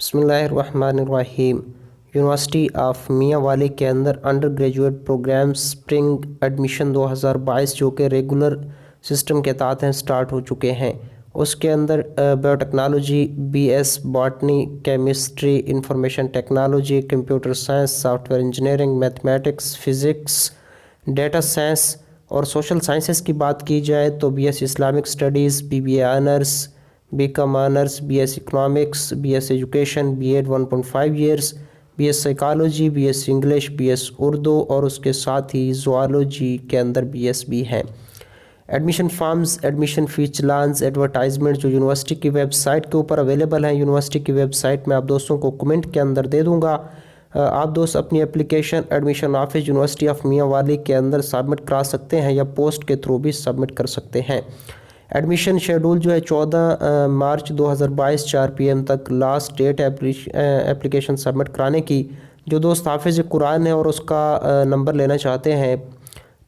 बिस्मिल्लाहिर्रहमानिर्रहीम। University of Mianwali के अंदर undergraduate programme spring admission 2022 जो कि रेगुलर सिस्टम के तहत हैं स्टार्ट हो चुके हैं। उसके अंदर biotechnology, BS botany, chemistry, information technology, computer science, software engineering, mathematics, physics, data science और सोशल साइंसेस की बात की जाए तो BS Islamic studies, BBA honours, BCom honours, BS economics, BS education, BEd 1.5 years, BS psychology, BS English, BS Urdu और उसके साथ ही zoology के अंदर बीएस भी हैं। Admission forms, admission fees चालान्स, advertisement जो यूनिवर्सिटी की वेबसाइट के ऊपर अवेलेबल हैं, यूनिवर्सिटी की वेबसाइट में आप दोस्तों को कमेंट के अंदर दे दूँगा। आप दोस्त अपनी application admission office university of Mianwali के अंदर सबमिट करा सकते हैं या पोस्ट के थ्रू भी सबमिट कर सकते हैं। एडमिशन शेड्यूल जो है 14 मार्च 2022 4 PM तक लास्ट डेट एप्लीकेशन सबमिट कराने की। जो दोस्त हाफिज़ कुरान है और उसका नंबर लेना चाहते हैं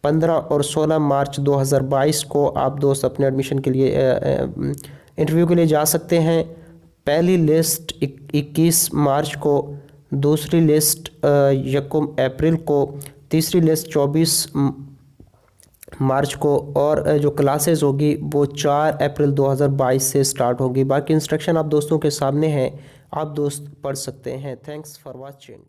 15 और 16 मार्च 2022 को आप दोस्त अपने एडमिशन के लिए इंटरव्यू के लिए जा सकते हैं। पहली लिस्ट 21 मार्च को, दूसरी लिस्ट 1 अप्रैल को, तीसरी लिस्ट 24 मार्च को और जो क्लासेस होगी वो 4 अप्रैल 2022 से स्टार्ट होगी। बाकी इंस्ट्रक्शन आप दोस्तों के सामने हैं, आप दोस्त पढ़ सकते हैं। Thanks for watching.